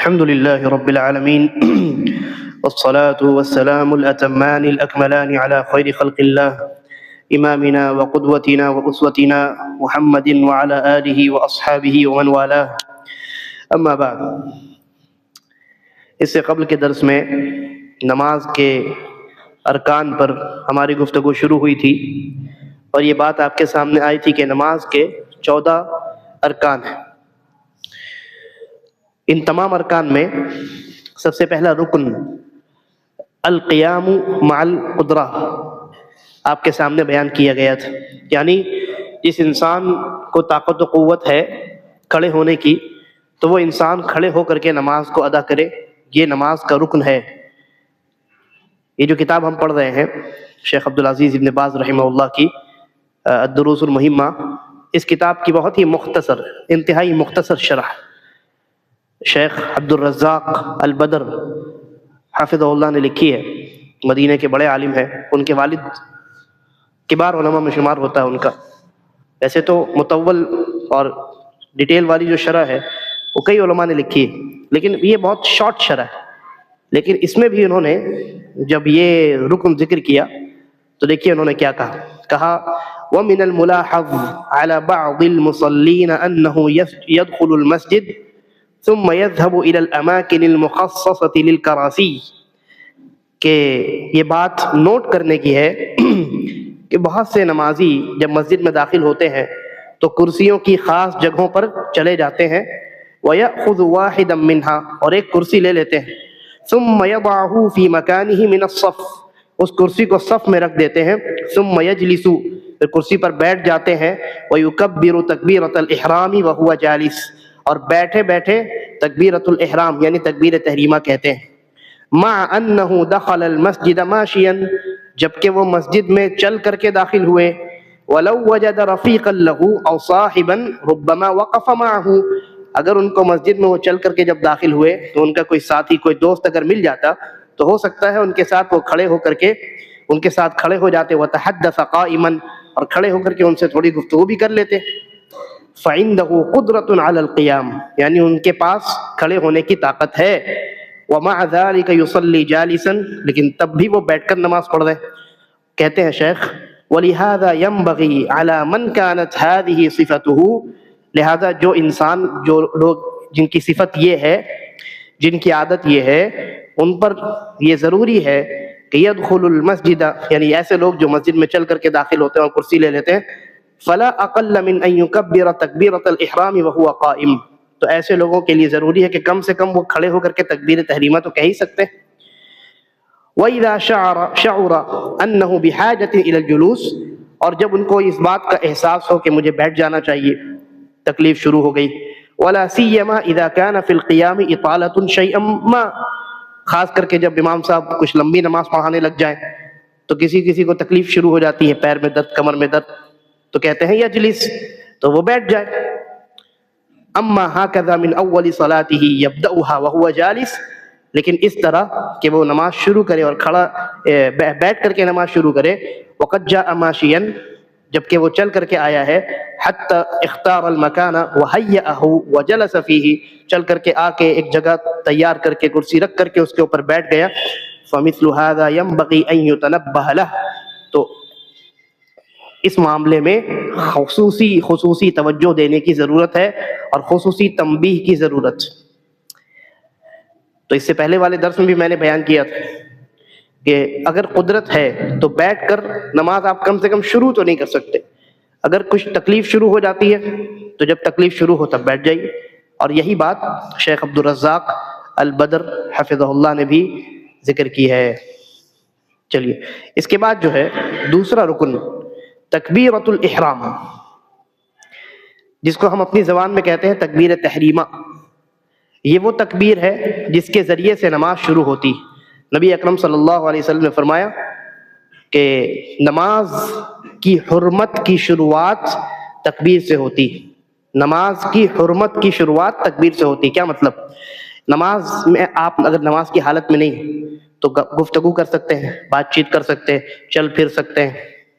الحمد لله رب العالمين والصلاة والسلام الأتمان الأكملان على خير خلق الله إمامنا وقدوتنا وأسوتنا محمد وعلى آله وأصحابه ومن والاه أما بعد. اس سے قبل کے درس میں نماز کے ارکان پر ہماری گفتگو شروع ہوئی تھی اور یہ بات آپ کے سامنے آئی تھی کہ نماز کے 14 ارکان ہیں. ان تمام ارکان میں سب سے پہلا رکن القیام مع القدرہ آپ کے سامنے بیان کیا گیا تھا. یعنی جس انسان کو طاقت و قوت ہے کھڑے ہونے کی تو وہ انسان کھڑے ہو کر کے نماز کو ادا کرے. یہ نماز کا رکن ہے. یہ جو کتاب ہم پڑھ رہے ہیں شیخ عبدالعزیز ابن باز رحمہ اللہ کی الدروس المہمہ، اس کتاب کی بہت ہی مختصر، انتہائی مختصر شرح شیخ عبدالرزاق البدر حافظہ اللہ نے لکھی ہے. مدینہ کے بڑے عالم ہیں، ان کے والد کبار علماء میں شمار ہوتا ہے ان کا. ویسے تو مطول اور ڈیٹیل والی جو شرح ہے وہ کئی علماء نے لکھی ہے، لیکن یہ بہت شارٹ شرح ہے. لیکن اس میں بھی انہوں نے جب یہ رکن ذکر کیا تو دیکھیے انہوں نے کیا کہا وَمِنَ الْمُلَاحَظِ عَلَى بَعْضِ الْمُصَلِّينَ أَنَّهُ يَدْخُلُ الْمَسْجِدِ ثم يذهب الى الاماكن المخصصة للكراسي، کہ یہ بات نوٹ کرنے کی ہے کہ بہت سے نمازی جب مسجد میں داخل ہوتے ہیں تو کرسیوں کی خاص جگہوں پر چلے جاتے ہیں. ويأخذ واحدا منها، اور ایک کرسی لے لیتے ہیں. ثم يضعه في مكانه من الصف، اس کرسی کو صف میں رکھ دیتے ہیں. ثم يجلس، پھر کرسی پر بیٹھ جاتے ہیں. ويكبر تكبيرة الإحرام وهو جالس، اور بیٹھے بیٹھے تکبیرۃ الاحرام یعنی تکبیر تحریمہ کہتے ہیں. مع انہ دخل المسجد ماشیا، جبکہ وہ مسجد میں چل کر کے داخل ہوئے. ولو وجد رفیقا له او صاحبا ربما وقف معه، اگر ان کو مسجد میں وہ چل کر کے جب داخل ہوئے تو ان کا کوئی ساتھی، کوئی دوست اگر مل جاتا تو ہو سکتا ہے ان کے ساتھ وہ کھڑے ہو کر کے ان کے ساتھ کھڑے ہو جاتے. وتحدث قائما، اور کھڑے ہو کر کے ان سے تھوڑی گفتگو بھی کر لیتے. فعنده قدرة على القيام، یعنی ان کے پاس کھڑے ہونے کی طاقت ہے. ومع ذلك يصلي جالسا، لیکن تب بھی وہ بیٹھ کر نماز پڑھ رہے. کہتے ہیں شیخ ولهذا ينبغي على من كانت هذه صفته، لہذا جو انسان، جو لوگ جن کی صفت یہ ہے، جن کی عادت یہ ہے، ان پر یہ ضروری ہے کہ يدخل المسجد، یعنی ایسے لوگ جو مسجد میں چل کر کے داخل ہوتے ہیں اور کرسی لے لیتے ہیں. فلا اقل من ان يكبر تكبيرة الاحرام وهو قائم، تو ایسے لوگوں کے لیے ضروری ہے کہ کم سے کم وہ کھڑے ہو کر کے تکبیر تحریمہ تو کہہ ہی سکتے ہیں. واذا شعر انه بحاجة الى الجلوس، اور جب ان کو اس بات کا احساس ہو کہ مجھے بیٹھ جانا چاہیے، تکلیف شروع ہو گئی. ولا سيما اذا كان في القيام اطالة شيئا ما، خاص کر کے جب امام صاحب کچھ لمبی نماز پڑھانے لگ جائیں تو کسی کو تکلیف شروع ہو جاتی ہے، پیر میں درد، کمر میں درد، تو کہتے ہیں یجلس، تو وہ بیٹھ جائے. اما هكذا من اول صلاته يبدأها وهو جالس، لیکن اس طرح کہ وہ نماز شروع کرے اور کھڑا بیٹھ کر کے نماز شروع کرے. وقد جاء ماشيا، جبکہ وہ چل کر کے آیا ہے. حتى اختار المكان وهيئه وجلس فيه، چل کر کے آ کے ایک جگہ تیار کر کے کرسی رکھ کر کے اس کے اوپر بیٹھ گیا. فمثل هذا ينبغي ان يتنبه له، تو اس معاملے میں خصوصی توجہ دینے کی ضرورت ہے اور خصوصی تنبیہ کی ضرورت. تو اس سے پہلے والے درس میں بھی میں نے بیان کیا تھا کہ اگر قدرت ہے تو بیٹھ کر نماز آپ کم سے کم شروع تو نہیں کر سکتے. اگر کچھ تکلیف شروع ہو جاتی ہے تو جب تکلیف شروع ہو تب بیٹھ جائیے. اور یہی بات شیخ عبدالرزاق البدر حفظہ اللہ نے بھی ذکر کی ہے. چلیے اس کے بعد جو ہے دوسرا رکن تکبیرۃ الاحرام، جس کو ہم اپنی زبان میں کہتے ہیں تکبیر تحریمہ. یہ وہ تکبیر ہے جس کے ذریعے سے نماز شروع ہوتی. نبی اکرم صلی اللہ علیہ وسلم نے فرمایا کہ نماز کی حرمت کی شروعات تکبیر سے ہوتی. نماز کی حرمت کی شروعات تکبیر سے ہوتی. کیا مطلب؟ نماز میں آپ اگر نماز کی حالت میں نہیں تو گفتگو کر سکتے ہیں، بات چیت کر سکتے ہیں، چل پھر سکتے ہیں،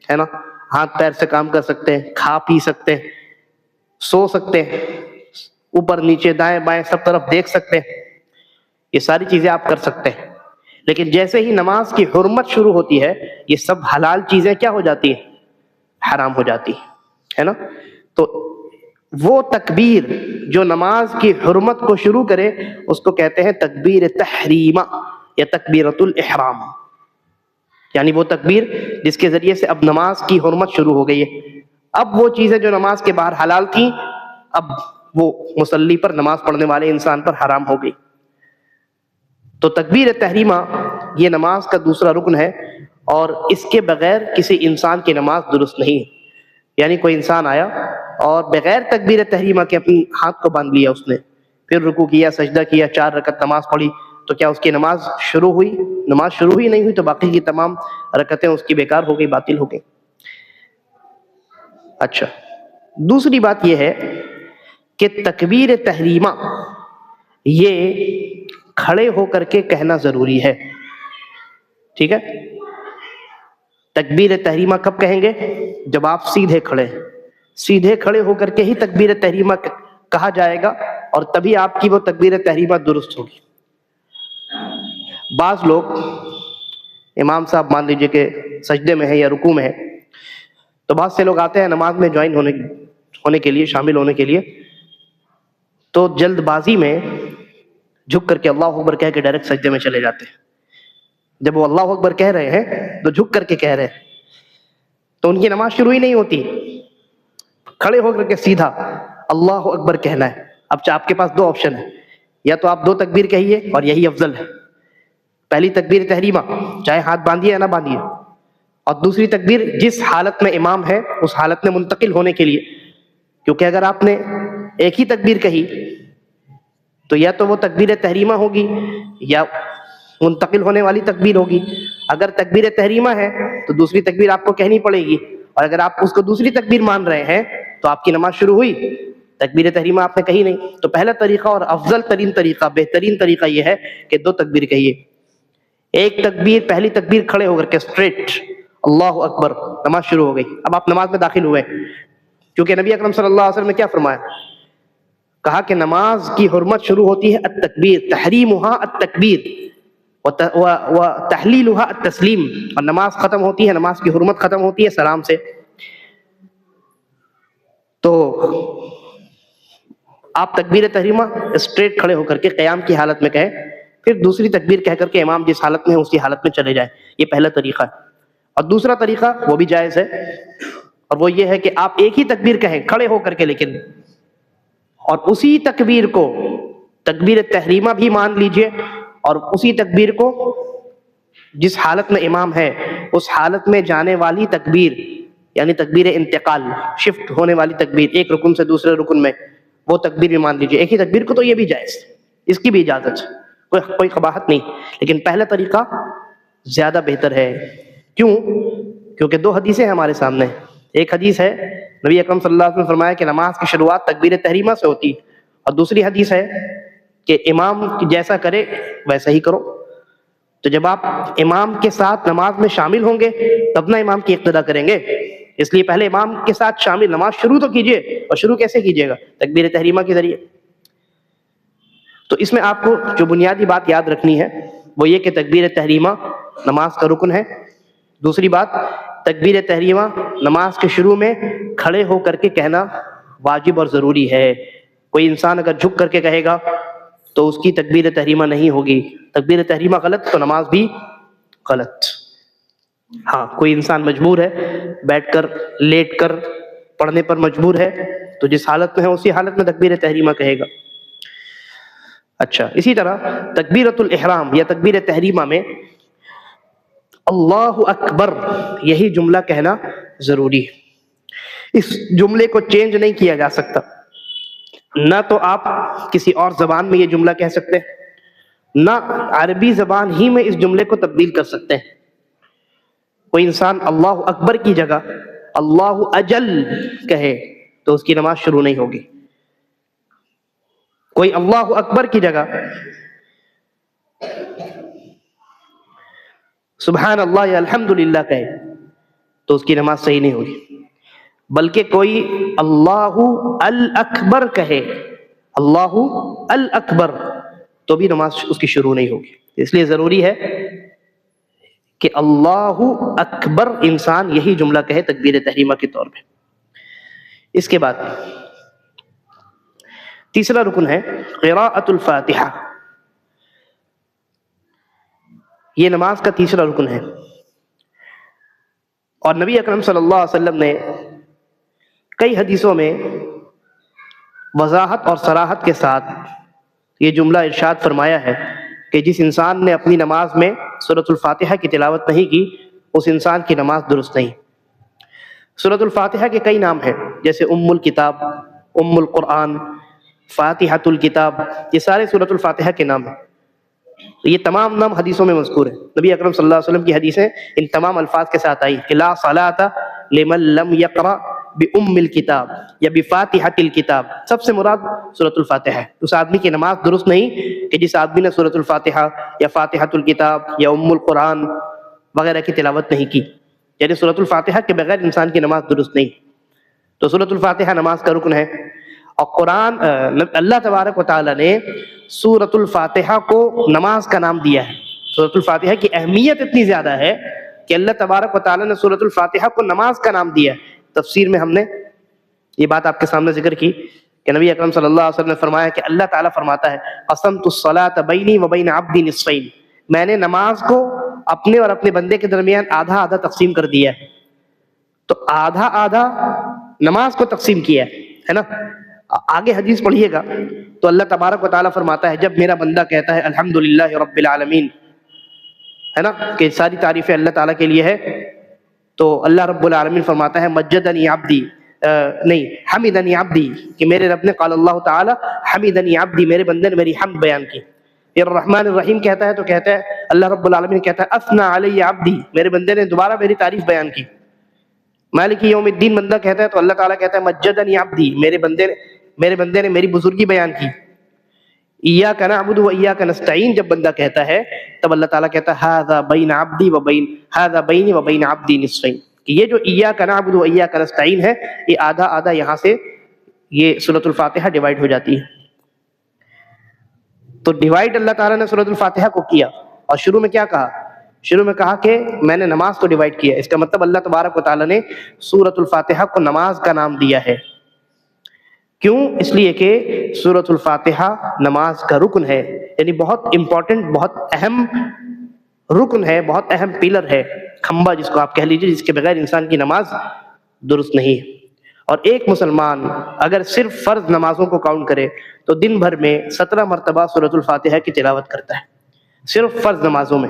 ہے نا، ہاتھ پیر سے کام کر سکتے ہیں، کھا پی سکتے ہیں، سو سکتے ہیں، اوپر نیچے دائیں بائیں سب طرف دیکھ سکتے ہیں. یہ ساری چیزیں آپ کر سکتے ہیں، لیکن جیسے ہی نماز کی حرمت شروع ہوتی ہے یہ سب حلال چیزیں کیا ہو جاتی ہیں؟ حرام ہو جاتی ہے نا. تو وہ تکبیر جو نماز کی حرمت کو شروع کرے اس کو کہتے ہیں تکبیر تحریمہ یا تکبیرۃ الاحرام، یعنی وہ تکبیر جس کے ذریعے سے اب نماز کی حرمت شروع ہو گئی ہے. اب وہ چیزیں جو نماز کے باہر حلال تھیں اب وہ مصلی پر، نماز پڑھنے والے انسان پر حرام ہو گئی. تو تکبیر تحریمہ یہ نماز کا دوسرا رکن ہے، اور اس کے بغیر کسی انسان کی نماز درست نہیں ہے. یعنی کوئی انسان آیا اور بغیر تکبیر تحریمہ کے اپنے ہاتھ کو باندھ لیا، اس نے پھر رکوع کیا، سجدہ کیا، 4 رکعت نماز پڑھی، تو کیا اس کی نماز شروع ہوئی؟ نماز شروع ہی نہیں ہوئی، تو باقی کی تمام رکعتیں اس کی بیکار ہو گئی، باطل ہو گئی. اچھا، دوسری بات یہ ہے کہ تکبیر تحریمہ یہ کھڑے ہو کر کے کہنا ضروری ہے. ٹھیک ہے، تکبیر تحریمہ کب کہیں گے؟ جب آپ سیدھے کھڑے ہو کر کے ہی تکبیر تحریمہ کہا جائے گا، اور تبھی آپ کی وہ تکبیر تحریمہ درست ہوگی. بعض لوگ، امام صاحب مان لیجئے کہ سجدے میں ہے یا رکوع میں ہے، تو بہت سے لوگ آتے ہیں نماز میں جوائن ہونے کے لیے، شامل ہونے کے لیے، تو جلد بازی میں جھک کر کے اللہ اکبر کہہ کے ڈائریکٹ سجدے میں چلے جاتے ہیں. جب وہ اللہ اکبر کہہ رہے ہیں تو جھک کر کے کہہ رہے ہیں، تو ان کی نماز شروع ہی نہیں ہوتی. کھڑے ہو کر کے سیدھا اللہ اکبر کہنا ہے. اب آپ کے پاس 2 آپشن ہیں، یا تو آپ 2 تکبیر کہیے اور یہی افضل ہے. پہلی تکبیر تحریمہ چاہے ہاتھ باندھیے یا نہ باندھیے، اور دوسری تکبیر جس حالت میں امام ہے اس حالت میں منتقل ہونے کے لیے. کیونکہ اگر آپ نے ایک ہی تکبیر کہی تو یا تو وہ تکبیر تحریمہ ہوگی یا منتقل ہونے والی تکبیر ہوگی. اگر تکبیر تحریمہ ہے تو دوسری تکبیر آپ کو کہنی پڑے گی، اور اگر آپ اس کو دوسری تکبیر مان رہے ہیں تو آپ کی نماز شروع ہوئی، تکبیر تحریمہ آپ نے کہی نہیں. تو پہلا طریقہ اور افضل ترین طریقہ، بہترین طریقہ یہ ہے کہ 2 تکبیر کہیے. ایک تکبیر، پہلی تکبیر کھڑے ہو کر کے اسٹریٹ اللہ اکبر، نماز شروع ہو گئی. اب آپ نماز میں داخل ہوئے، کیونکہ نبی اکرم صلی اللہ علیہ وسلم نے کیا فرمایا؟ کہا کہ نماز کی حرمت شروع ہوتی ہے التکبیر، تحریمها التکبیر وتحلیلها التسلیم، اور نماز ختم ہوتی ہے، نماز کی حرمت ختم ہوتی ہے سلام سے. تو آپ تکبیر تحریمہ اسٹریٹ کھڑے ہو کر کے قیام کی حالت میں کہیں، پھر دوسری تکبیر کہہ کر کے امام جس حالت میں ہے اسی حالت میں چلے جائیں. یہ پہلا طریقہ ہے. اور دوسرا طریقہ وہ بھی جائز ہے، اور وہ یہ ہے کہ آپ ایک ہی تکبیر کہیں کھڑے ہو کر کے، لیکن اور اسی تکبیر کو تکبیر تحریمہ بھی مان لیجئے، اور اسی تکبیر کو جس حالت میں امام ہے اس حالت میں جانے والی تکبیر، یعنی تکبیر انتقال، شفٹ ہونے والی تکبیر ایک رکن سے دوسرے رکن میں، وہ تکبیر بھی مان لیجئے. ایک ہی تکبیر کو تو یہ بھی جائز، اس کی بھی اجازت ہے، کوئی قباحت نہیں. لیکن پہلا طریقہ زیادہ بہتر ہے. کیوں؟ کیونکہ 2 حدیثیں ہمارے سامنے. ایک حدیث ہے نبی اکرم صلی اللہ علیہ وسلم نے فرمایا کہ نماز کی شروعات تکبیر تحریمہ سے ہوتی، اور دوسری حدیث ہے کہ امام جیسا کرے ویسا ہی کرو. تو جب آپ امام کے ساتھ نماز میں شامل ہوں گے تب نہ امام کی اقتدا کریں گے. اس لیے پہلے امام کے ساتھ شامل نماز شروع تو کیجئے، اور شروع کیسے کیجئے گا؟ تکبیر تحریمہ کے ذریعے. تو اس میں آپ کو جو بنیادی بات یاد رکھنی ہے وہ یہ کہ تکبیر تحریمہ نماز کا رکن ہے. دوسری بات، تکبیر تحریمہ نماز کے شروع میں کھڑے ہو کر کے کہنا واجب اور ضروری ہے. کوئی انسان اگر جھک کر کے کہے گا تو اس کی تکبیر تحریمہ نہیں ہوگی. تکبیر تحریمہ غلط تو نماز بھی غلط. ہاں، کوئی انسان مجبور ہے، بیٹھ کر لیٹ کر پڑھنے پر مجبور ہے، تو جس حالت میں ہے اسی حالت میں تکبیر تحریمہ کہے گا. اچھا، اسی طرح تکبیرۃ الاحرام یا تکبیر تحریمہ میں اللہ اکبر یہی جملہ کہنا ضروری ہے. اس جملے کو چینج نہیں کیا جا سکتا. نہ تو آپ کسی اور زبان میں یہ جملہ کہہ سکتے ہیں، نہ عربی زبان ہی میں اس جملے کو تبدیل کر سکتے ہیں. کوئی انسان اللہ اکبر کی جگہ اللہ اجل کہے تو اس کی نماز شروع نہیں ہوگی. کوئی اللہ اکبر کی جگہ سبحان اللہ یا الحمدللہ کہے تو اس کی نماز صحیح نہیں ہوگی. بلکہ کوئی اللہ الاکبر کہے، اللہ الاکبر، تو بھی نماز اس کی شروع نہیں ہوگی. اس لیے ضروری ہے کہ اللہ اکبر انسان یہی جملہ کہے تکبیر تحریمہ کے طور پہ. اس کے بعد تیسرا رکن ہے قراءۃ الفاتحہ. یہ نماز کا تیسرا رکن ہے، اور نبی اکرم صلی اللہ علیہ وسلم نے کئی حدیثوں میں وضاحت اور صراحت کے ساتھ یہ جملہ ارشاد فرمایا ہے کہ جس انسان نے اپنی نماز میں سورۃ الفاتحہ کی تلاوت نہیں کی اس انسان کی نماز درست نہیں. سورۃ الفاتحہ کے کئی نام ہیں، جیسے ام الکتاب، ام القرآن، فاتحۃ الکتاب، یہ سارے سورۃ الفاتحہ کے نام ہیں. یہ تمام نام حدیثوں میں مذکور ہیں. نبی اکرم صلی اللہ علیہ وسلم کی حدیثیں ان تمام الفاظ کے ساتھ آئی کہ لا صلاۃ لمن لم یقرأ بأم الکتاب یا بفاتحۃ الکتاب. سب سے مراد سورۃ الفاتحہ ہے. اس آدمی کی نماز درست نہیں کہ جس آدمی نے سورۃ الفاتحہ یا فاتحۃ الکتاب یا ام القرآن وغیرہ کی تلاوت نہیں کی، یعنی سورۃ الفاتحہ کے بغیر انسان کی نماز درست نہیں. تو سورۃ الفاتحہ نماز کا رکن ہے. اور قرآن اللہ تبارک و تعالیٰ نے سورۃ الفاتحہ کو نماز کا نام دیا ہے. سورۃ الفاتحہ کی اہمیت اتنی زیادہ ہے کہ اللہ تبارک و تعالیٰ نے سورۃ الفاتحہ کو نماز کا نام دیا ہے. تفسیر میں ہم نے یہ بات آپ کے سامنے ذکر کی کہ نبی اکرم صلی اللہ علیہ وسلم نے فرمایا کہ اللہ تعالیٰ فرماتا ہے قسمت الصلاۃ بینی و بین عبدی نصفین، میں نے نماز کو اپنے اور اپنے بندے کے درمیان آدھا آدھا تقسیم کر دیا ہے. تو آدھا آدھا نماز کو تقسیم کیا ہے نا. آگے حدیث پڑھیے گا تو اللہ تبارک و تعالیٰ فرماتا ہے جب میرا بندہ کہتا ہے الحمدللہ رب العالمین، ہے نا، کہ ساری تعریفیں اللہ تعالیٰ کے لیے ہے، تو اللہ رب العالمین فرماتا ہے مجدنی عبدی، نہیں حمدنی عبدی، کہ میرے رب نے قال اللہ تعالی حمدنی عبدی، میرے بندے نے میری حمد بیان کی. الرحمن الرحیم کہتا ہے تو کہتا ہے اللہ رب العالمین کہتا ہے اثنا علی عبدی، میرے بندے نے دوبارہ میری تعریف بیان کی. مالک یوم الدین بندہ کہتا ہے تو اللہ تعالیٰ کہتا ہے مجدنی عبدی، میرے بندے نے میری بزرگی بیان کی. ایاک نعبد و ایاک نستعین جب بندہ کہتا ہے تب اللہ تعالیٰ کہتا ہے ھذا بین عبدی و بین ھذا بینی و بین عبدی نصفین، کہ یہ جو ایاک نعبد و ایاک نستعین ہے یہ آدھا آدھا یہاں سے یہ سورۃ الفاتحہ ڈیوائیڈ ہو جاتی ہے. تو ڈیوائیڈ اللہ تعالیٰ نے سورۃ الفاتحہ کو کیا، اور شروع میں کیا کہا؟ شروع میں کہا کہ میں نے نماز کو ڈیوائیڈ کیا. اس کا مطلب اللہ تبارک و تعالیٰ نے سورۃ الفاتحہ کو نماز کا نام دیا ہے. کیوں؟ اس لیے کہ سورۃ الفاتحہ نماز کا رکن ہے، یعنی بہت امپورٹنٹ، بہت اہم رکن ہے، بہت اہم پیلر ہے، کھمبا جس کو آپ کہہ لیجیے، جس کے بغیر انسان کی نماز درست نہیں ہے. اور ایک مسلمان اگر صرف فرض نمازوں کو کاؤنٹ کرے تو دن بھر میں 17 مرتبہ سورۃ الفاتحہ کی تلاوت کرتا ہے، صرف فرض نمازوں میں.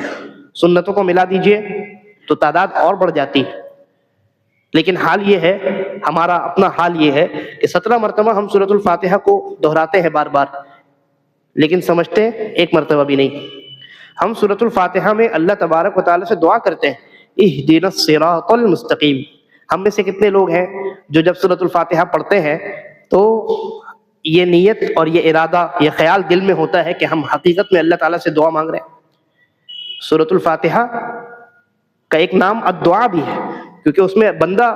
سنتوں کو ملا دیجئے تو تعداد اور بڑھ جاتی ہے. لیکن حال یہ ہے، ہمارا اپنا حال یہ ہے کہ 17 مرتبہ ہم سورۃ الفاتحہ کو دہراتے ہیں بار بار، لیکن سمجھتے ہیں ایک مرتبہ بھی نہیں. ہم سورۃ الفاتحہ میں اللہ تبارک و تعالیٰ سے دعا کرتے ہیں اہدنا الصراط المستقیم. ہم میں سے کتنے لوگ ہیں جو جب سورۃ الفاتحہ پڑھتے ہیں تو یہ نیت اور یہ ارادہ، یہ خیال دل میں ہوتا ہے کہ ہم حقیقت میں اللہ تعالیٰ سے دعا مانگ رہے ہیں. سورۃ الفاتحہ کا ایک نام الدعا بھی ہے، کیونکہ اس میں بندہ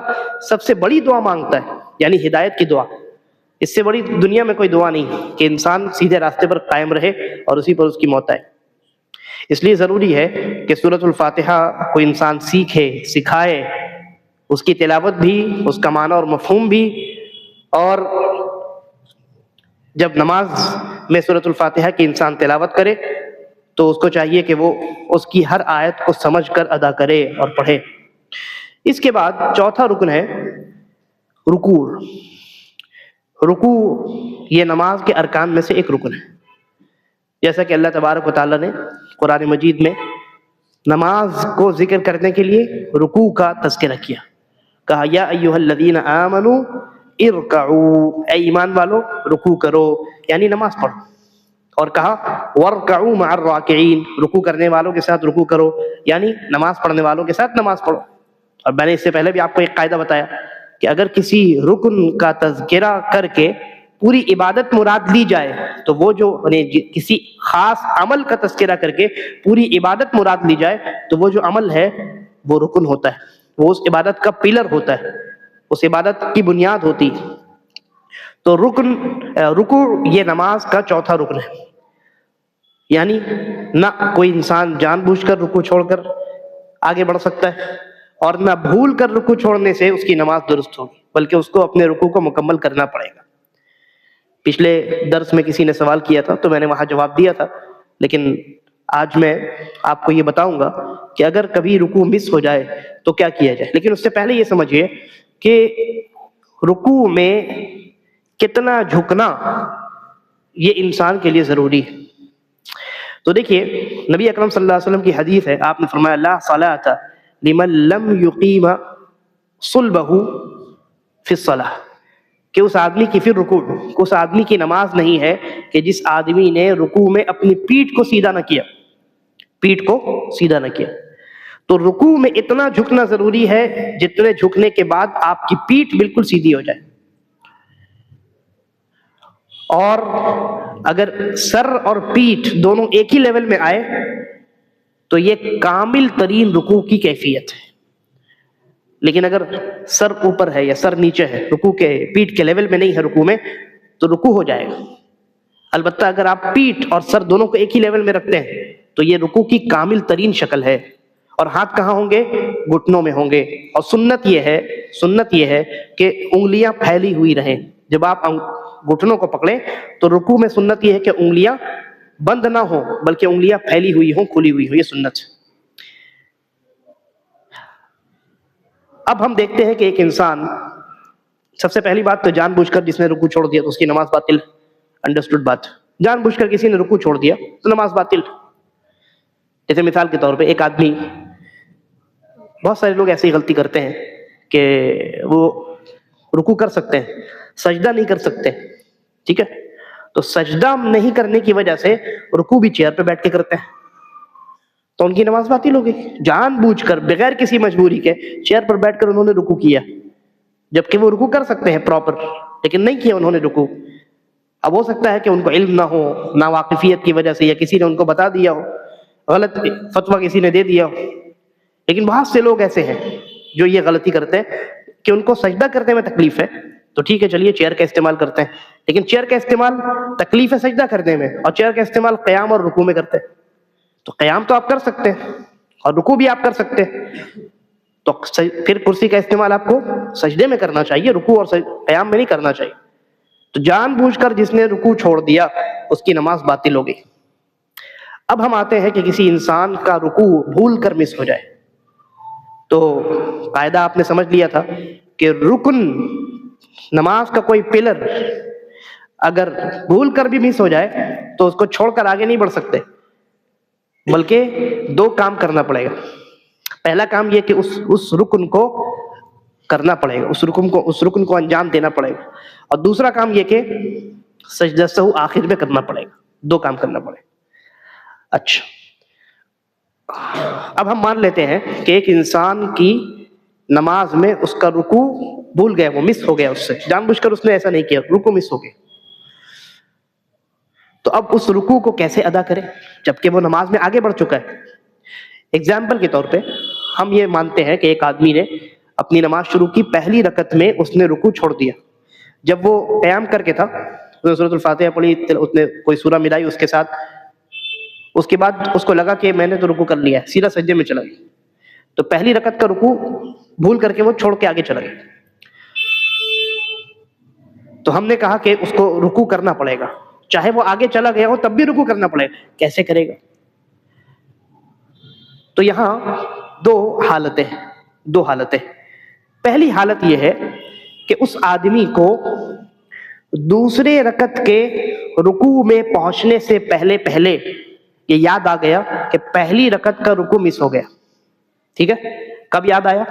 سب سے بڑی دعا مانگتا ہے، یعنی ہدایت کی دعا. اس سے بڑی دنیا میں کوئی دعا نہیں کہ انسان سیدھے راستے پر قائم رہے اور اسی پر اس کی موت آئے. اس لیے ضروری ہے کہ سورۃ الفاتحہ کو انسان سیکھے، سکھائے، اس کی تلاوت بھی، اس کا معنی اور مفہوم بھی. اور جب نماز میں سورۃ الفاتحہ کی انسان تلاوت کرے تو اس کو چاہیے کہ وہ اس کی ہر آیت کو سمجھ کر ادا کرے اور پڑھے. اس کے بعد چوتھا رکن ہے رکوع. رکوع یہ نماز کے ارکان میں سے ایک رکن ہے. جیسا کہ اللہ تبارک و تعالیٰ نے قرآن مجید میں نماز کو ذکر کرنے کے لیے رکوع کا تذکرہ کیا. کہا یا ایھا الذین آمنوا ارکعوا، اے ایمان والو رکوع کرو، یعنی نماز پڑھو. اور کہا وارکعوا مع الراکعین، رکوع کرنے والوں کے ساتھ رکوع کرو، یعنی نماز پڑھنے والوں کے ساتھ نماز پڑھو. اور میں نے اس سے پہلے بھی آپ کو ایک قاعدہ بتایا کہ اگر کسی رکن کا تذکرہ کر کے پوری عبادت مراد لی جائے تو وہ جو کسی خاص عمل کا تذکرہ کر کے پوری عبادت مراد لی جائے تو وہ جو عمل ہے وہ رکن ہوتا ہے، وہ اس عبادت کا پلر ہوتا ہے، اس عبادت کی بنیاد ہوتی. تو رکوع یہ نماز کا چوتھا رکن ہے. یعنی نہ کوئی انسان جان بوجھ کر رکوع چھوڑ کر آگے بڑھ سکتا ہے، اور نہ بھول کر رکوع چھوڑنے سے اس کی نماز درست ہوگی، بلکہ اس کو اپنے رکوع کو مکمل کرنا پڑے گا۔ پچھلے درس میں کسی نے سوال کیا تھا تو میں نے وہاں جواب دیا تھا، لیکن آج میں آپ کو یہ بتاؤں گا کہ اگر کبھی رکوع مس ہو جائے تو کیا کیا جائے۔ لیکن اس سے پہلے یہ سمجھیے کہ رکوع میں کتنا جھکنا یہ انسان کے لیے ضروری ہے۔ تو دیکھیے نبی اکرم صلی اللہ علیہ وسلم کی حدیث ہے، آپ نے فرمایا لا صلاۃ لمن لم یقیم صلبہ فی الصلاۃ، کہ اس آدمی کی پھر رکوع، اس آدمی کی نماز نہیں ہے کہ جس آدمی نے رکوع میں اپنی پیٹھ کو سیدھا نہ کیا، پیٹھ کو سیدھا نہ کیا۔ تو رکوع میں اتنا جھکنا ضروری ہے جتنے جھکنے کے بعد آپ کی پیٹھ بالکل سیدھی ہو جائے، اور اگر سر اور پیٹھ دونوں ایک ہی لیول میں آئے تو یہ کامل ترین رکوع کی کیفیت ہے۔ لیکن اگر سر اوپر ہے یا سر نیچے ہے، رکوع کے پیٹھ کے لیول میں نہیں ہے رکوع میں، تو رکوع ہو جائے گا۔ البتہ اگر آپ پیٹھ اور سر دونوں کو ایک ہی لیول میں رکھتے ہیں تو یہ رکوع کی کامل ترین شکل ہے۔ اور ہاتھ کہاں ہوں گے؟ گھٹنوں میں ہوں گے۔ اور سنت یہ ہے کہ انگلیاں پھیلی ہوئی رہیں۔ جب آپ گھٹنوں کو پکڑیں تو رکوع میں سنت یہ ہے کہ انگلیاں بند نہ ہوں بلکہ انگلیاں پھیلی ہوئی ہوں، کھلی ہوئی ہوں، یہ سنت ہے۔ اب ہم دیکھتے ہیں کہ ایک انسان، سب سے پہلی بات تو جان بوجھ کر جس نے رکوع چھوڑ دیا تو اس کی نماز باطل، انڈرسٹوڈ بات۔ جان بوجھ کر کسی نے رکوع چھوڑ دیا تو نماز باطل۔ جیسے مثال کے طور پہ ایک آدمی، بہت سارے لوگ ایسی غلطی کرتے ہیں کہ وہ رکوع کر سکتے ہیں، سجدہ نہیں کر سکتے، ٹھیک ہے؟ تو سجدہ نہیں کرنے کی وجہ سے رکوع بھی چیئر پہ بیٹھ کے کرتے ہیں تو ان کی نماز باطل ہو گئی۔ جان بوجھ کر بغیر کسی مجبوری کے چیئر پر بیٹھ کر انہوں نے رکوع کیا، جبکہ وہ رکوع کر سکتے ہیں پراپر، لیکن نہیں کیا انہوں نے رکوع۔ اب ہو سکتا ہے کہ ان کو علم نہ ہو، ناواقفیت کی وجہ سے، یا کسی نے ان کو بتا دیا ہو، غلط فتویٰ کسی نے دے دیا ہو۔ لیکن بہت سے لوگ ایسے ہیں جو یہ غلطی کرتے ہیں کہ ان کو سجدہ کرنے میں تکلیف ہے تو ٹھیک ہے چلیے چیئر کا استعمال کرتے ہیں، لیکن چیئر کا استعمال تکلیف ہے سجدہ کرنے میں، اور چیئر کا استعمال قیام اور رکوع میں کرتے ہیں۔ تو قیام تو آپ کر سکتے ہیں اور رکوع بھی آپ کر سکتے ہیں، تو پھر کرسی کا استعمال آپ کو سجدے میں کرنا چاہیے، رکوع اور قیام میں نہیں کرنا چاہیے۔ تو جان بوجھ کر جس نے رکوع چھوڑ دیا اس کی نماز باطل ہو گئی۔ اب ہم آتے ہیں کہ کسی انسان کا رکوع بھول کر مس ہو جائے، تو قاعدہ آپ نے سمجھ لیا تھا کہ رکن، نماز کا کوئی پلر اگر بھول کر بھی مس ہو جائے تو اس کو چھوڑ کر آگے نہیں بڑھ سکتے، بلکہ دو کام کرنا پڑے گا۔ پہلا کام یہ کہ اس رکن کو کرنا پڑے گا، اس رکن کو انجام دینا پڑے گا، اور دوسرا کام یہ کہ سجدہ سہو آخر میں کرنا پڑے گا، دو کام کرنا پڑے گا۔ اچھا، اب ہم مان لیتے ہیں کہ ایک انسان کی نماز میں اس کا رکوع بھول گیا، وہ مس ہو گیا، اس سے جان بوجھ کر اس نے ایسا نہیں کیا، رکوع مس ہو گیا۔ تو اب اس رکوع کو کیسے ادا کرے جبکہ وہ نماز میں آگے بڑھ چکا ہے؟ ایگزامپل کے طور پہ ہم یہ مانتے ہیں کہ ایک آدمی نے اپنی نماز شروع کی، پہلی رکعت میں اس نے رکوع چھوڑ دیا۔ جب وہ قیام کر کے تھا اس نے سورۃ الفاتحہ پڑھی، اس نے کوئی سورہ ملائی اس کے ساتھ، اس کے بعد اس کو لگا کہ میں نے تو رکوع کر لیا ہے، سیدھا سجدے میں چلا گیا۔ تو پہلی رکعت کا رکوع بھول کر کے وہ چھوڑ کے آگے چلا گیا۔ تو ہم نے کہا کہ اس کو رکوع کرنا پڑے گا، چاہے وہ آگے چلا گیا ہو تب بھی رکوع کرنا پڑے گا۔ کیسے کرے گا؟ تو یہاں دو حالتیں۔ پہلی حالت یہ ہے کہ اس آدمی کو دوسرے رکعت کے رکوع میں پہنچنے سے پہلے یہ یاد آ گیا کہ پہلی رکعت کا رکوع مس ہو گیا، ٹھیک ہے؟ کب یاد آیا؟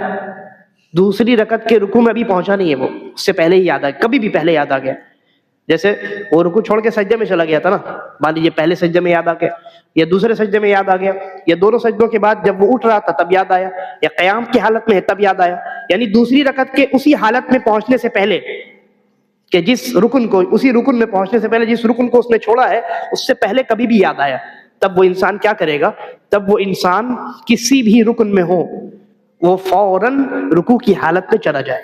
دوسری رکعت کے رکوع میں ابھی پہنچا نہیں ہے، وہ اس سے پہلے ہی یاد آیا، کبھی بھی پہلے یاد آ گیا۔ جیسے وہ رکوع چھوڑ کے سجدے میں چلا گیا تھا نا، مان لیجیے پہلے سجدے میں یاد آ گیا، یا دوسرے سجدے میں یاد آ گیا، یا دونوں سجدوں کے بعد جب وہ اٹھ رہا تھا تب یاد آیا، یا قیام کی حالت میں ہے تب یاد آیا، یعنی دوسری رکعت کے اسی حالت میں پہنچنے سے پہلے، کہ جس رکن کو، اسی رکن میں پہنچنے سے پہلے جس رکن کو اس نے چھوڑا ہے اس سے پہلے کبھی بھی یاد آیا، تب وہ انسان کیا کرے گا؟ تب وہ انسان کسی بھی رکن میں ہو وہ فوراً رکوع کی حالت میں چلا جائے۔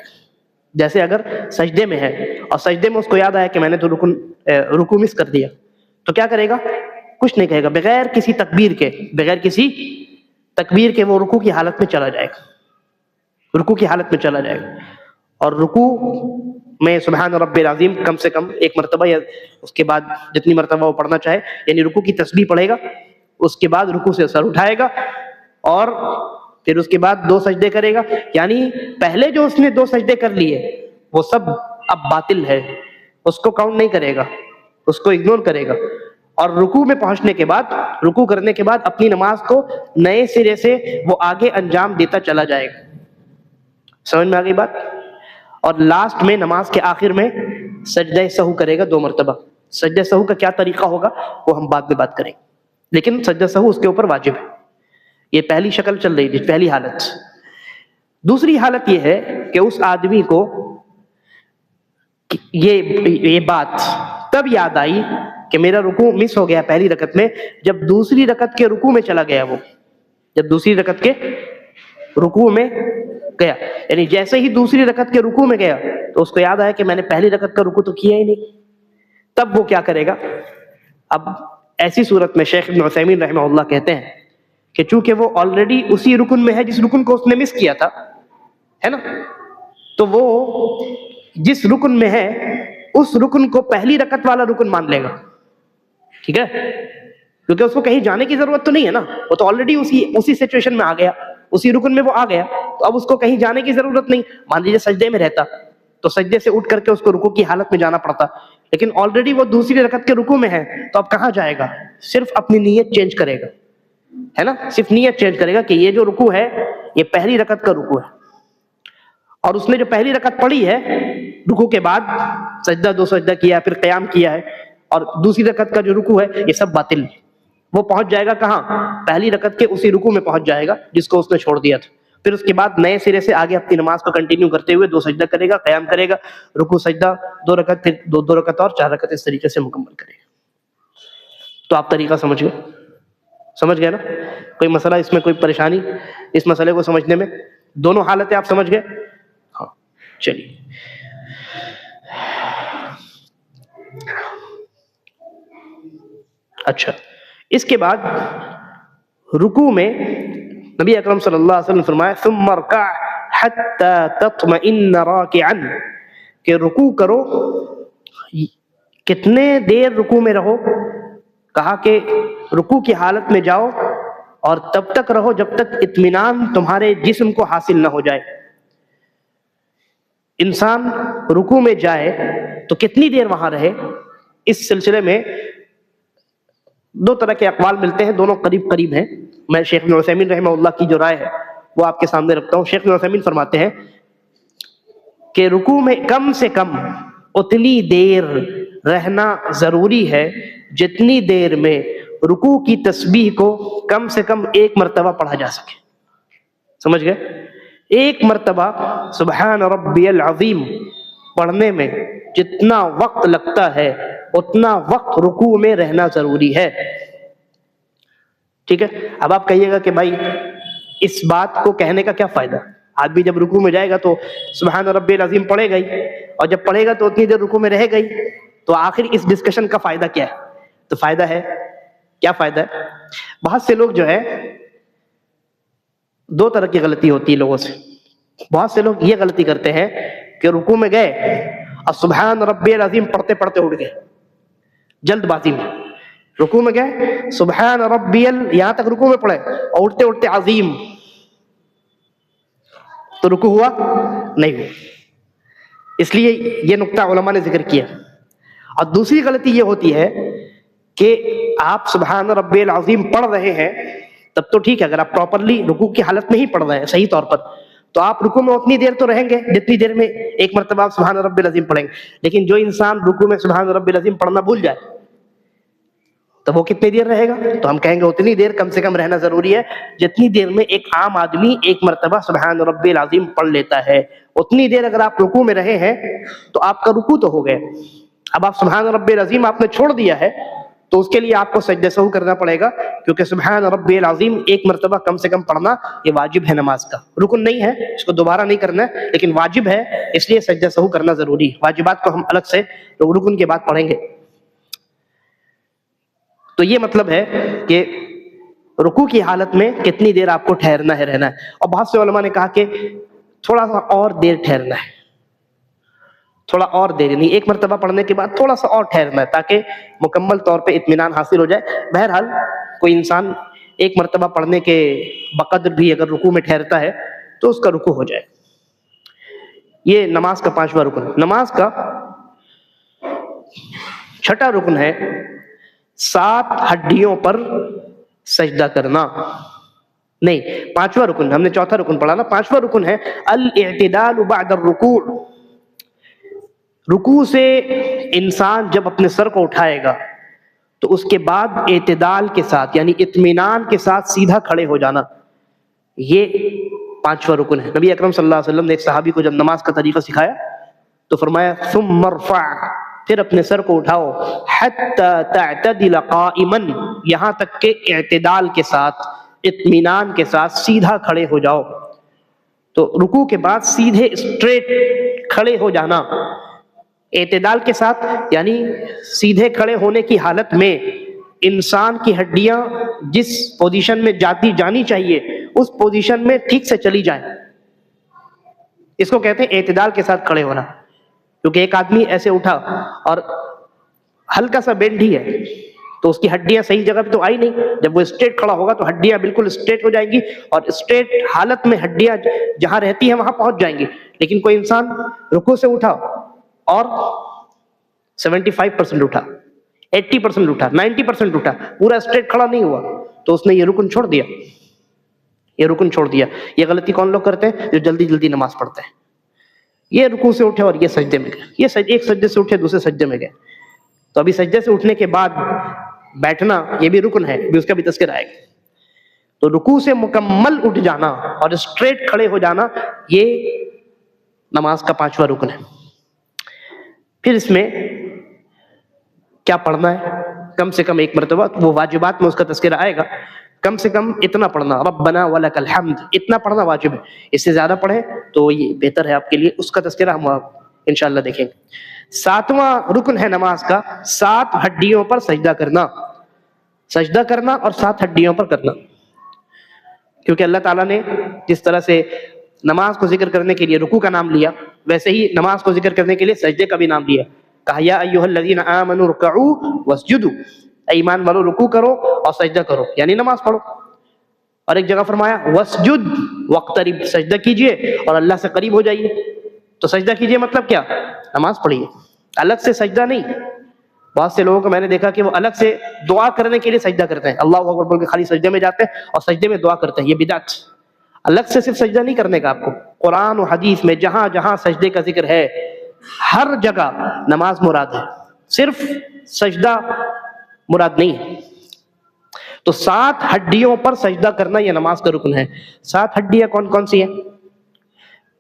جیسے اگر سجدے میں ہے اور سجدے میں اس کو یاد آیا کہ میں نے تو رکوع مس کر دیا، تو کیا کرے گا؟ کچھ نہیں کہے گا، بغیر کسی تکبیر کے، بغیر کسی تکبیر کے وہ رکوع کی حالت میں چلا جائے گا، رکوع کی حالت میں چلا جائے گا، اور رکوع میں سبحان رب العظیم کم سے کم ایک مرتبہ یا اس کے بعد جتنی مرتبہ وہ پڑھنا چاہے، یعنی رکوع کی تسبیح پڑھے گا، اس کے بعد رکوع سے سر اٹھائے گا، اور پھر اس کے بعد 2 سجدے کرے گا. یعنی پہلے جو اس نے 2 سجدے کر لیے وہ سب اب باطل ہے، اس کو کاؤنٹ نہیں کرے گا، اس کو اگنور کرے گا، اور رکوع میں پہنچنے کے بعد، رکوع کرنے کے بعد اپنی نماز کو نئے سرے سے وہ آگے انجام دیتا چلا جائے گا. سمجھ میں آ گئی بات؟ اور لاسٹ میں نماز کے آخر میں سجدہ سہو کرے گا 2 مرتبہ. سجدہ سہو کا کیا طریقہ ہوگا وہ ہم بعد میں بات کریں گے، لیکن سجدہ سہو اس کے اوپر واجب ہے. یہ پہلی شکل چل رہی تھی، پہلی حالت. دوسری حالت یہ ہے کہ اس آدمی کو یہ بات تب یاد آئی کہ میرا رکوع مس ہو گیا پہلی رکعت میں، جب دوسری رکعت کے رکوع میں چلا گیا. وہ جب دوسری رکعت کے رکوع میں گیا، یعنی جیسے ہی دوسری رکعت کے رکوع میں گیا تو اس کو یاد آیا کہ میں نے پہلی رکعت کا رکوع تو کیا ہی نہیں. تب وہ کیا کرے گا؟ اب ایسی صورت میں شیخ ابن عثیمین رحمہ اللہ کہتے ہیں کہ چونکہ وہ آلریڈی اسی رکن میں ہے جس رکن کو اس نے مس کیا تھا، ہے نا، تو وہ جس رکن میں ہے اس رکن کو پہلی رکعت والا رکن مان لے گا. ٹھیک ہے، کیونکہ اس کو کہیں جانے کی ضرورت تو نہیں ہے نا، وہ تو آلریڈی اسی سچویشن میں آ گیا، اسی رکن میں وہ آ گیا، تو اب اس کو کہیں جانے کی ضرورت نہیں. مان لیجیے سجدے میں رہتا تو سجدے سے اٹھ کر کے اس کو رکوع کی حالت میں جانا پڑتا، لیکن آلریڈی وہ دوسری رکعت کے رکوع میں ہے، تو اب کہاں جائے گا؟ صرف اپنی نیت چینج کرے گا، ہے نا، صرف نیت چینج کرے گا کہ یہ جو رکوع ہے یہ پہلی رکعت کا رکوع ہے، اور اس نے جو پہلی رکعت پڑھی ہے رکوع کے بعد سجدہ 2 سجدہ کیا، پھر قیام کیا ہے، اور دوسری رکعت کا جو رکوع ہے یہ سب باطل. وہ پہنچ جائے گا کہاں؟ پہلی رکعت کے اسی رکوع میں پہنچ جائے گا جس کو اس نے چھوڑ دیا تھا. پھر اس کے بعد نئے سرے سے آگے اپنی نماز کو کنٹینیو کرتے ہوئے 2 سجدہ کرے گا، قیام کرے گا، رکوع سجدہ 2 رکعت، پھر 2 رکعت اور 4 رکعت اس طریقے سے مکمل کرے گا. تو آپ طریقہ سمجھ گئے؟ سمجھ گئے نا؟ کوئی مسئلہ اس میں، کوئی پریشانی اس مسئلے کو سمجھنے میں؟ دونوں حالتیں آپ سمجھ گئے؟ ہاں چلیے. اچھا، اس کے بعد رکوع میں نبی اکرم صلی اللہ علیہ وسلم فرمایا ثم ارکع حتی تطمئن راکعا، کہ رکوع کرو. کتنے دیر رکوع میں رہو؟ کہا کہ رکوع کی حالت میں جاؤ اور تب تک رہو جب تک اطمینان تمہارے جسم کو حاصل نہ ہو جائے. انسان رکوع میں جائے تو کتنی دیر وہاں رہے؟ اس سلسلے میں 2 طرح کے اقوال ملتے ہیں، دونوں قریب قریب ہیں. میں شیخ ابن عثیمین رحمہ اللہ کی جو رائے ہے وہ آپ کے سامنے رکھتا ہوں. شیخ ابن عثیمین فرماتے ہیں کہ رکوع میں کم سے کم اتنی دیر رہنا ضروری ہے جتنی دیر میں رکوع کی تسبیح کو کم سے کم 1 مرتبہ پڑھا جا سکے. سمجھ گئے؟ 1 مرتبہ سبحان ربی العظیم پڑھنے میں جتنا وقت لگتا ہے اتنا وقت رکوع میں رہنا ضروری ہے. ٹھیک ہے، اب آپ کہیے گا کہ بھائی اس بات کو کہنے کا کیا فائدہ؟ آدمی جب رکوع میں جائے گا تو سبحان ربی العظیم پڑھے گا ہی، اور جب پڑھے گا تو اتنی دیر رکوع میں رہے گا ہی، تو آخر اس ڈسکشن کا فائدہ کیا ہے؟ تو فائدہ ہے، کیا فائدہ ہے؟ بہت سے لوگ جو ہے 2 طرح کی غلطی ہوتی ہے لوگوں سے. بہت سے لوگ یہ غلطی کرتے ہیں کہ رکوع میں گئے اور سبحان ربی العظیم پڑھتے پڑھتے اٹھ گئے، جلد بازی میں. رکوع میں گئے سبحان ربی یہاں تک رکوع میں پڑھے اور اٹھتے اٹھتے عظیم، تو رکوع ہوا نہیں ہوا. اس لیے یہ نقطہ علماء نے ذکر کیا. اور دوسری غلطی یہ ہوتی ہے کہ آپ سبحان ربی العظیم پڑھ رہے ہیں تب تو ٹھیک ہے، اگر آپ پراپرلی رکوع کی حالت میں ہی پڑھ رہے ہیں صحیح طور پر تو آپ رکوع میں اتنی دیر تو رہیں گے جتنی دیر میں 1 مرتبہ آپ سبحان ربی العظیم پڑھیں گے. لیکن جو انسان رکوع میں سبحان ربی العظیم پڑھنا بھول جائے تو وہ کتنی دیر رہے گا؟ تو ہم کہیں گے اتنی دیر کم سے کم رہنا ضروری ہے جتنی دیر میں ایک عام آدمی 1 مرتبہ سبحان ربی العظیم پڑھ لیتا ہے. اتنی دیر اگر آپ رکوع میں رہے ہیں تو آپ کا رکوع تو ہو گیا. اب آپ سبحان ربی العظیم آپ نے چھوڑ دیا ہے تو اس کے لیے آپ کو سجدہ سہو کرنا پڑے گا، کیونکہ سبحان ربی العظیم 1 مرتبہ کم سے کم پڑھنا یہ واجب ہے نماز کا. رکن نہیں ہے، اس کو دوبارہ نہیں کرنا ہے، لیکن واجب ہے، اس لیے سجدہ سہو کرنا ضروری ہے. واجبات کو ہم الگ سے رکن کے بعد پڑھیں گے. تو یہ مطلب ہے کہ رکوع کی حالت میں کتنی دیر آپ کو ٹھہرنا ہے، رہنا ہے. اور بہت سے علماء نے کہا کہ تھوڑا سا اور دیر ٹھہرنا ہے، تھوڑا اور دیر، یعنی ایک مرتبہ پڑھنے کے بعد تھوڑا سا اور ٹھہرنا ہے تاکہ مکمل طور پہ اطمینان حاصل ہو جائے. بہرحال کوئی انسان ایک مرتبہ پڑھنے کے بقدر بھی اگر رکوع میں ٹھہرتا ہے تو اس کا رکوع ہو جائے. یہ نماز کا 5واں رکن. نماز کا 6واں رکن ہے 7 ہڈیوں پر سجدہ کرنا. نہیں، 5واں رکن، ہم نے 4تھا رکن پڑھا نا. 5واں رکن ہے الاعتدال بعد الرکوع. رکوع سے انسان جب اپنے سر کو اٹھائے گا تو اس کے بعد اعتدال کے ساتھ یعنی اطمینان کے ساتھ سیدھا کھڑے ہو جانا، یہ 5واں رکن ہے. نبی اکرم صلی اللہ علیہ وسلم نے ایک صحابی کو جب نماز کا طریقہ سکھایا تو فرمایا ثم ارفع، پھر اپنے سر کو اٹھاؤ، حتی تعتدل قائما، یہاں تک کہ اعتدال کے ساتھ اطمینان کے ساتھ سیدھا کھڑے ہو جاؤ. تو رکوع کے بعد سیدھے اسٹریٹ کھڑے ہو جانا اعتدال کے ساتھ، یعنی سیدھے کھڑے ہونے کی حالت میں انسان کی ہڈیاں جس پوزیشن میں جانی چاہیے اس پوزیشن میں ٹھیک سے چلی جائیں. اس کو کہتے ہیں اعتدال کے ساتھ کھڑے ہونا. کیونکہ ایک آدمی ایسے اٹھا اور ہلکا سا بینڈ ہی ہے تو اس کی ہڈیاں صحیح جگہ پہ تو آئی نہیں. جب وہ اسٹریٹ کھڑا ہوگا تو ہڈیاں بالکل اسٹریٹ ہو جائیں گی اور اسٹریٹ حالت میں ہڈیاں جہاں رہتی ہیں وہاں پہنچ جائیں گی. لیکن کوئی انسان رکوع سے اٹھا اور 75% اٹھا، 80% اٹھا، 90% اٹھا، پورا اسٹریٹ کھڑا نہیں ہوا تو اس نے یہ رکن چھوڑ دیا. یہ رکن چھوڑ دیا. یہ غلطی کون لوگ کرتے ہیں؟ جو جلدی جلدی نماز پڑھتے ہیں. یہ رکوع سے اٹھے اور یہ سجدے میں گئے، یہ ایک سجدے سے اٹھے دوسرے سجدے میں گئے. تو ابھی سجدے سے اٹھنے کے بعد بیٹھنا یہ بھی رکن ہے، بھی اس کا بھی تذکرہ آئے گا. تو رکوع سے مکمل اٹھ جانا اور اسٹریٹ کھڑے ہو جانا یہ نماز کا 5واں رکن ہے. پھر اس میں کیا پڑھنا ہے؟ کم سے کم ایک مرتبہ، وہ واجبات میں اس کا تذکرہ آئے گا. کم سے کم اتنا پڑھنا، ربنا ولک الحمد، اتنا پڑھنا واجب ہے. اس سے زیادہ پڑھیں تو یہ بہتر ہے آپ کے لیے. اس کا تذکرہ ہم انشاءاللہ دیکھیں گے. 7واں رکن ہے نماز کا 7 ہڈیوں پر سجدہ کرنا. سجدہ کرنا اور 7 ہڈیوں پر کرنا. کیونکہ اللہ تعالیٰ نے جس طرح سے نماز کو ذکر کرنے کے لیے رکوع کا نام لیا، ویسے ہی نماز کو ذکر کرنے کے لیے سجدے کا بھی نام لیا. کہا یا ایھا الذین آمنوا ارکعوا واسجدوا، اے ایمان والو رکوع کرو اور سجدہ کرو، یعنی نماز پڑھو. اور ایک جگہ فرمایا واسجد واقترب، سجدہ کیجئے اور اللہ سے قریب ہو جائیے. تو سجدہ کیجئے مطلب کیا؟ نماز پڑھیے، الگ سے سجدہ نہیں. بہت سے لوگوں کو میں نے دیکھا کہ وہ الگ سے دعا کرنے کے لیے سجدہ کرتے ہیں، اللہ اکبر بول کے خالی سجدے میں جاتے ہیں اور سجدے میں دعا کرتے ہیں. یہ بدعت. الگ سے صرف سجدہ نہیں کرنے کا آپ کو. قرآن و حدیث میں جہاں جہاں سجدے کا ذکر ہے ہر جگہ نماز مراد ہے، صرف سجدہ مراد نہیں ہے. تو 7 ہڈیوں پر سجدہ کرنا یہ نماز کا رکن ہے. 7 ہڈیاں کون کون سی ہیں؟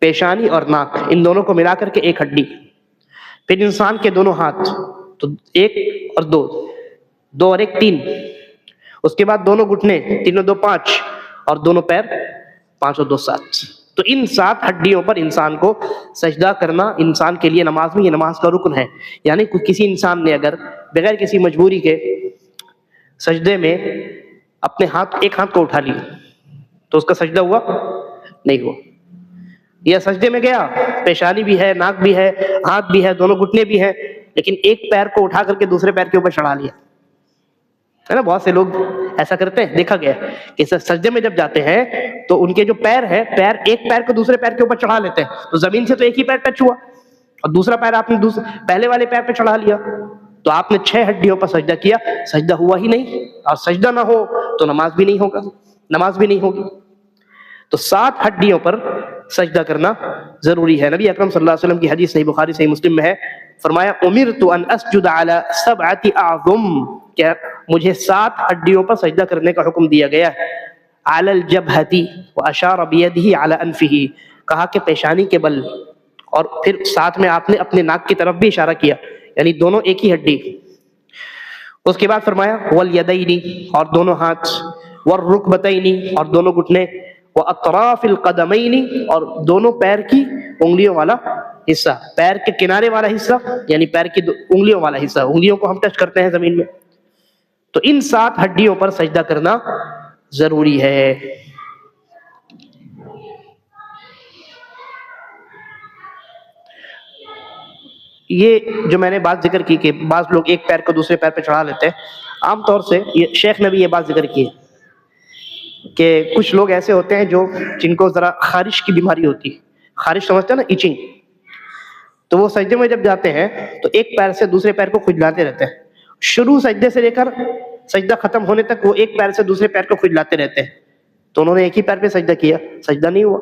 پیشانی اور ناک، ان دونوں کو ملا کر کے ایک ہڈی. پھر انسان کے دونوں ہاتھ، تو 1 اور 2، 2 اور 1 3. اس کے بعد دونوں گھٹنے، 3 اور 2 5، اور دونوں پیر 5 اور 2 7. تو ان 7 ہڈیوں پر انسان کو سجدہ کرنا انسان کے لیے نماز میں یہ نماز کا رکن ہے. یعنی کسی انسان نے اگر بغیر کسی مجبوری کے سجدے میں اپنے ایک ہاتھ کو اٹھا لی تو اس کا سجدہ ہوا؟ نہیں ہوا. یا سجدے میں گیا، پیشانی بھی ہے، ناک بھی ہے، ہاتھ بھی ہے، دونوں گھٹنے بھی ہیں، لیکن ایک پیر کو اٹھا کر کے دوسرے پیر کے اوپر چڑھا لیا ہے نا. بہت سے لوگ ایسا کرتے ہیں، دیکھا گیا کہ سجدے میں جب جاتے ہیں تو ان کے جو پیر ہے، ایک پیر کو دوسرے پیر کے اوپر چڑھا لیتے ہیں. تو زمین سے تو ایک ہی پیر ٹچ ہوا اور دوسرا پیر آپ نے پہلے والے پیر پہ چڑھا لیا. تو آپ نے 6 ہڈیوں پر سجدہ کیا، سجدہ ہوا ہی نہیں. اور سجدہ نہ ہو تو نماز بھی نہیں ہوگا، نماز بھی نہیں ہوگی. تو 7 ہڈیوں پر سجدہ کرنا ضروری ہے. نبی اکرم صلی اللہ علیہ وسلم کی حدیث صحیح بخاری صحیح مسلم میں ہے، فرمایا امرت ان اسجد علی 7 اعظم، کہ مجھے 7 ہڈیوں پر سجدہ کرنے کا حکم دیا گیا ہے. علی الجبہۃ واشار بیدہ علی انفہ، کہا کہ پیشانی کے بل، اور پھر ساتھ میں آپ نے اپنے ناک کی طرف بھی اشارہ کیا، یعنی دونوں ایک ہی ہڈی. اس کے بعد فرمایا والیدین، اور دونوں ہاتھ، والرکبتین، اور دونوں گھٹنے، واطراف القدمین، اور دونوں پیر کی انگلیوں والا حصہ، پیر کے کنارے والا حصہ، یعنی پیر کی انگلیوں والا حصہ. انگلیوں کو ہم ٹچ کرتے ہیں زمین میں، تو ان 7 ہڈیوں پر سجدہ کرنا ضروری ہے. یہ جو میں نے بات ذکر کی کہ بعض لوگ ایک پیر کو دوسرے پیر پہ چڑھا لیتے ہیں، عام طور سے یہ شیخ نے بھی یہ بات ذکر کی ہے کہ کچھ لوگ ایسے ہوتے ہیں جو جن کو ذرا خارش کی بیماری ہوتی ہے. خارش سمجھتے ہیں نا، ایچنگ. تو وہ سجدے میں جب جاتے ہیں تو ایک پیر سے دوسرے پیر کو کھجلاتے رہتے ہیں. شروع سجدے سے لے کر سجدہ ختم ہونے تک وہ ایک پیر سے دوسرے پیر کو کھجلاتے رہتے ہیں. تو انہوں نے ایک ہی پیر پہ سجدہ کیا، سجدہ نہیں ہوا.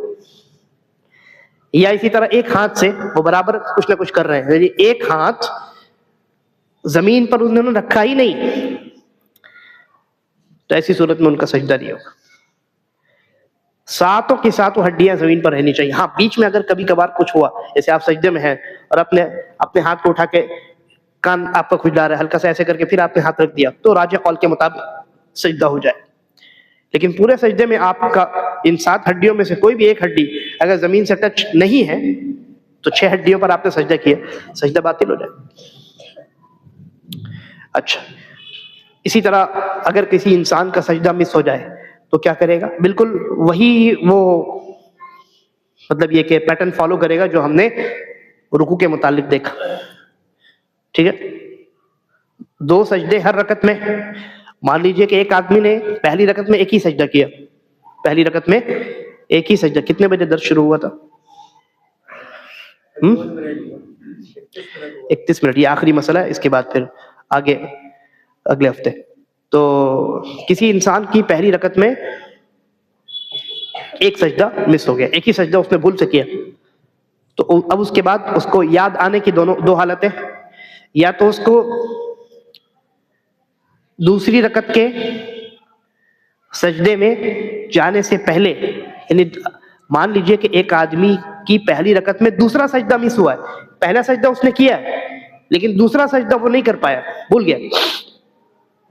یا اسی طرح ایک ہاتھ سے وہ برابر کچھ نہ کچھ کر رہے ہیں، یعنی ایک ہاتھ زمین پر انہوں نے رکھا ہی نہیں، تو ایسی صورت میں ان کا سجدہ نہیں ہوگا. 7 کی 7 ہڈیاں زمین پر رہنی چاہیے. ہاں بیچ میں اگر کبھی کبھار کچھ ہوا، جیسے آپ سجدے میں ہیں اور اپنے ہاتھ کو اٹھا کے کان آپ کا کھجلا رہا ہے، ہلکا سا ایسے کر کے پھر آپ نے ہاتھ رکھ دیا، تو راجح قول کے مطابق سجدہ ہو جائے. لیکن پورے سجدے میں آپ کا ان 7 ہڈیوں میں سے کوئی بھی ایک ہڈی اگر زمین سے ٹچ نہیں ہے تو 6 ہڈیوں پر آپ نے سجدہ کیا، سجدہ باطل ہو جائے. اچھا، اسی طرح اگر کسی انسان کا سجدہ مس ہو جائے تو کیا کرے گا؟ بالکل وہی وہ مطلب یہ کہ پیٹرن فالو کرے گا جو ہم نے رکوع کے متعلق دیکھا. ٹھیک ہے، 2 سجدے ہر رکعت میں. مان لیجئے کہ ایک آدمی نے پہلی رکعت میں ایک ہی سجدہ کیا، پہلی رکعت میں ایک ہی سجدہ. کتنے بجے درس شروع ہوا تھا؟ 31 منٹ. یہ آخری مسئلہ ہے، اس کے بعد پھر آگے اگلے ہفتے. تو کسی انسان کی پہلی رکعت میں ایک سجدہ مس ہو گیا، ایک ہی سجدہ اس نے بھول سے کیا. تو اب اس کے بعد اس کو یاد آنے کی دو حالتیں، یا تو اس کو دوسری رکعت کے سجدے میں جانے سے پہلے، یعنی مان لیجئے کہ ایک آدمی کی پہلی رکعت میں دوسرا سجدہ مس ہوا ہے، پہلا سجدہ اس نے کیا ہے لیکن دوسرا سجدہ وہ نہیں کر پایا، بھول گیا.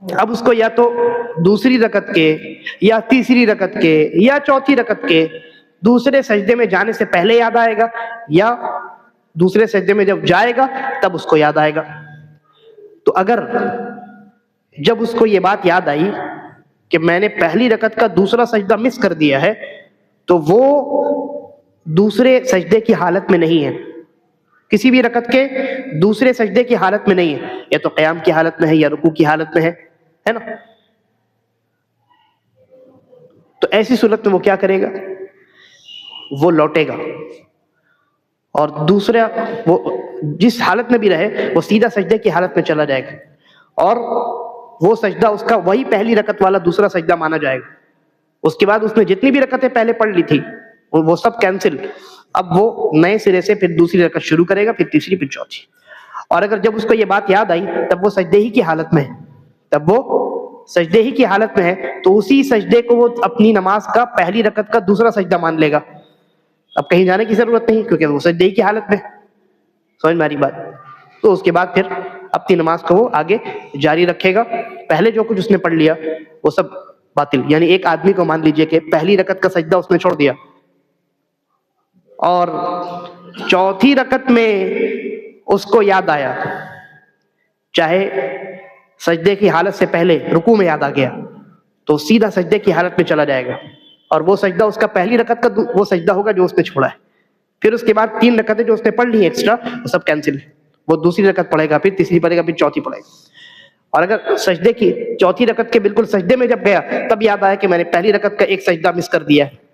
اب اس کو یا تو دوسری رکعت کے یا تیسری رکعت کے یا چوتھی رکعت کے دوسرے سجدے میں جانے سے پہلے یاد آئے گا، یا دوسرے سجدے میں جب جائے گا تب اس کو یاد آئے گا. تو اگر جب اس کو یہ بات یاد آئی کہ میں نے پہلی رکعت کا دوسرا سجدہ مس کر دیا ہے، تو وہ دوسرے سجدے کی حالت میں نہیں ہے، کسی بھی رکعت کے دوسرے سجدے کی حالت میں نہیں ہے، یا تو قیام کی حالت میں ہے یا رکوع کی حالت میں ہے نا. تو ایسی صورت میں وہ کیا کرے گا؟ وہ لوٹے گا اور دوسرا وہ جس حالت میں بھی رہے وہ سیدھا سجدے کی حالت میں چلا جائے گا، اور وہ سجدہ اس کا وہی پہلی رکعت والا دوسرا سجدہ مانا جائے گا. اس کے بعد اس نے جتنی بھی رکعتیں پہلے پڑھ لی تھی وہ سب کینسل. اب وہ نئے سرے سے پھر دوسری رکعت شروع کرے گا، پھر تیسری، پھر چوتھی. اور اگر جب اس کو یہ بات یاد آئی تب وہ سجدے ہی کی حالت میں ہے، تب وہ سجدے ہی کی حالت میں ہے، تو اسی سجدے کو وہ اپنی نماز کا پہلی رکعت کا دوسرا سجدہ مان لے گا. اب کہیں جانے کی ضرورت نہیں کیونکہ وہ سجدے ہی کی حالت میں. سمجھ میں آ رہی بات؟ تو اس کے بعد پھر اپنی نماز کو وہ آگے جاری رکھے گا. پہلے جو کچھ اس نے پڑھ لیا وہ سب باطل. یعنی ایک آدمی کو مان لیجئے کہ پہلی رکعت کا سجدہ اس نے چھوڑ دیا اور چوتھی رکعت میں اس کو یاد آیا، چاہے سجدے کی حالت سے پہلے رکوع میں یاد آ گیا، تو سیدھا سجدے کی حالت میں چلا جائے گا، اور وہ سجدہ اس کا پہلی رکعت کا وہ سجدہ ہوگا جو اس نے چھوڑا ہے. پھر اس کے بعد 3 رکعتیں جو اس نے پڑھ لی ایکسٹرا وہ سب کینسل. وہ دوسری رکعت پڑھے گا، پھر تیسری پڑھے گا، پھر چوتھی پڑھے گا. اور اگر سجدے کی چوتھی رکعت کے بالکل سجدے میں جب گیا تب یاد آیا کہ میں نے پہلی رکعت کا ایک سجدہ مس کر دیا ہے،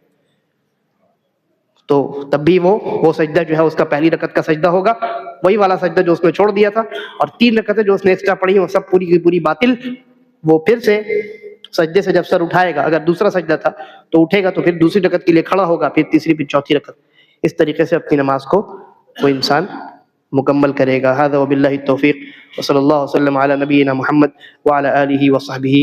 تو تب بھی وہ سجدہ جو ہے اس کا پہلی رکعت کا سجدہ ہوگا، وہی والا سجدہ جو اس نے چھوڑ دیا تھا. اور 3 رکعتیں جو اس نے ایکسٹرا پڑھی وہ سب پوری کی پوری باطل. وہ پھر سے سجدے سے جب سر اٹھائے گا، اگر دوسرا سجدہ تھا تو اٹھے گا، تو پھر دوسری رکعت کے لیے کھڑا ہوگا، پھر تیسری، پھر چوتھی رکعت. اس طریقے سے اپنی نماز کو وہ انسان مکمل کرے گا. ھذا وباللہ التوفیق، وصلی اللہ وسلم علی نبینا محمد وعلی آلہ وصحبہ